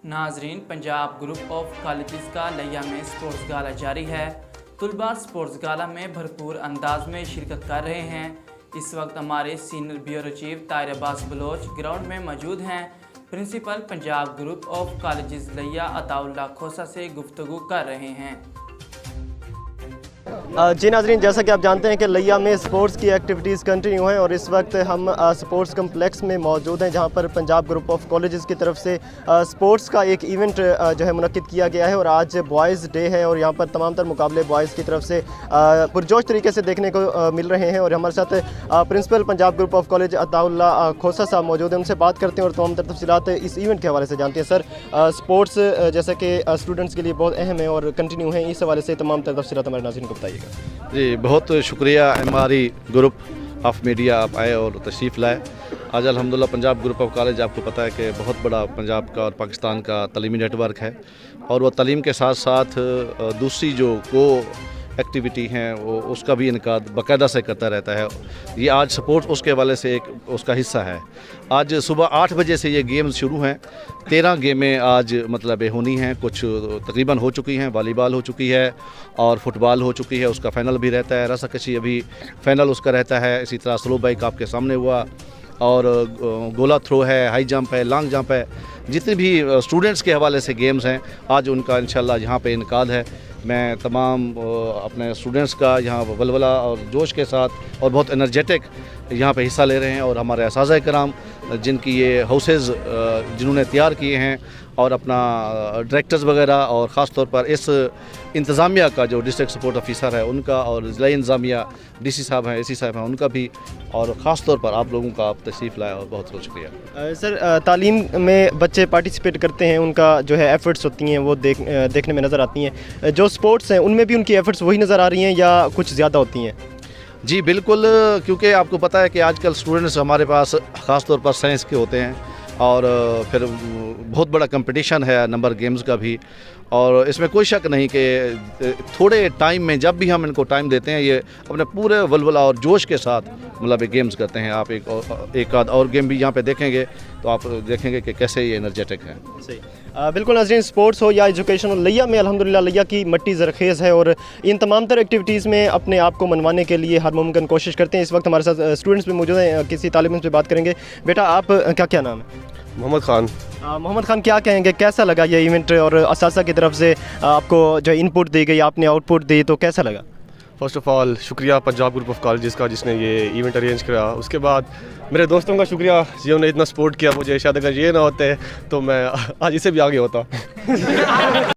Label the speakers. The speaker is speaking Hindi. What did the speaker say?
Speaker 1: नाजरीन, पंजाब ग्रुप ऑफ कॉलेजेस का लिया में स्पोर्ट्स गाला जारी है। तुलबा स्पोर्ट्स गाला में भरपूर अंदाज में शिरकत कर रहे हैं। इस वक्त हमारे senior bureau chief Tahir Abbas Baloch ground में मौजूद हैं। Principal Punjab group of colleges लिया अताउल्लाह खोसा से गुफ्तगू कर रहे हैं।
Speaker 2: जी नाज़रीन, जैसा कि आप जानते हैं कि लिया में स्पोर्ट्स की एक्टिविटीज़ कंटिन्यू हैं और इस वक्त हम स्पोर्ट्स कम्प्लेक्स में मौजूद हैं, जहां पर पंजाब ग्रुप ऑफ कॉलेजेस की तरफ से स्पोर्ट्स का एक इवेंट जो है मुनक्किद किया गया है। और आज बॉयज़ डे है और यहां पर तमाम तर मुकाबले बॉयज़ की तरफ से पुरजोश तरीके से देखने को मिल रहे हैं। और हमारे साथ principal Punjab group of college Ataullah Khosa साहब मौजूद हैं, उनसे बात करते हैं और तमाम तर तफसीलात इस इवेंट के हवाले से जानते हैं। सर, स्पोर्ट्स जैसा कि स्टूडेंट्स के लिए बहुत अहम है और कंटिन्यू है, इस हवाले से तमाम तर तफसीलात हमारे नाज़रीन को बताइएगा।
Speaker 3: जी, बहुत शुक्रिया हमारी ग्रुप ऑफ मीडिया आप आए और तशरीफ़ लाए। आज अल्हम्दुलिल्लाह पंजाब ग्रुप ऑफ कॉलेज, आपको पता है कि बहुत बड़ा पंजाब का और पाकिस्तान का तलीमी नेटवर्क है और वह तलीम के साथ साथ दूसरी जो एक्टिविटी हैं वो उसका भी इनकाद बाकायदा से करता रहता है। ये आज स्पोर्ट्स उसके हवाले से एक उसका हिस्सा है। आज सुबह 8 बजे से ये गेम्स शुरू हैं। 13 गेमें आज मतलब होनी हैं, कुछ तकरीबन हो चुकी हैं। वॉलीबॉल हो चुकी है और फुटबॉल हो चुकी है, उसका फ़ाइनल भी रहता है। रस्साकशी अभी फ़ाइनल उसका रहता है। इसी तरह स्लो बाइक आपके सामने हुआ और गोला थ्रो है, हाई जंप है, लॉन्ग जंप है। जितने भी स्टूडेंट्स के हवाले से गेम्स हैं आज उनका इंशाल्लाह यहाँ पे इनकाद है। मैं तमाम अपने स्टूडेंट्स का यहाँ वलवला और जोश के साथ और बहुत एनर्जेटिक यहाँ पे हिस्सा ले रहे हैं। और हमारे असातिज़ा कराम जिनकी ये हाउसेज़ जिन्होंने तैयार किए हैं और अपना डायरेक्टर्स वगैरह और ख़ास तौर पर इस इंतज़ामिया का जो डिस्ट्रिक्ट सपोर्ट ऑफिसर है उनका और ज़िला इंतज़ामिया डीसी साहब हैं, एसी साहब हैं, उनका भी और ख़ास तौर पर आप लोगों का आप तशरीफ़ लाए और बहुत बहुत शुक्रिया।
Speaker 2: सर, तालीम में बच्चे पार्टिसिपेट करते हैं, उनका जो है एफ़र्ट्स होती हैं वो देखने में नज़र आती हैं। जो स्पोर्ट्स हैं उनमें भी उनकी एफ़र्ट्स वही नज़र आ रही हैं या कुछ ज़्यादा होती हैं?
Speaker 3: जी बिल्कुल, क्योंकि आपको पता है कि आजकल स्टूडेंट्स हमारे पास ख़ास तौर पर साइंस के होते हैं और फिर बहुत बड़ा कंपटीशन है नंबर गेम्स का भी। और इसमें कोई शक नहीं कि थोड़े टाइम में जब भी हम इनको टाइम देते हैं ये अपने पूरे वलवला और जोश के साथ मतलब ये गेम्स करते हैं। आप एक आध और गेम भी यहाँ पे देखेंगे तो आप देखेंगे कि कैसे ये एनर्जेटिक है।
Speaker 2: सही, बिल्कुल नाज़रीन, स्पोर्ट्स हो या एजुकेशन हो, लिया में अल्हम्दुलिल्लाह लिया की मट्टी ज़रखेज़ है और इन तमाम तर एक्टिविटीज़ में अपने आप को मनवाने के लिए हर मुमकिन कोशिश करते हैं। इस वक्त हमारे साथ स्टूडेंट्स भी मौजूद हैं, किसी तालिब इल्म से बात करेंगे। बेटा, आप क्या नाम है?
Speaker 4: मोहम्मद ख़ान।
Speaker 2: मोहम्मद ख़ान, क्या कहेंगे, कैसा लगा ये इवेंट और असातिज़ा की तरफ से आपको जो इनपुट दी गई, आपने आउटपुट दी, तो कैसा लगा?
Speaker 4: फ़र्स्ट ऑफ़ ऑल शुक्रिया पंजाब ग्रुप ऑफ कॉलेजेस का जिसने ये इवेंट अरेंज करा। उसके बाद मेरे दोस्तों का शुक्रिया जिन्होंने इतना सपोर्ट किया मुझे। शायद अगर ये ना होते तो मैं आज इसे भी आगे होता।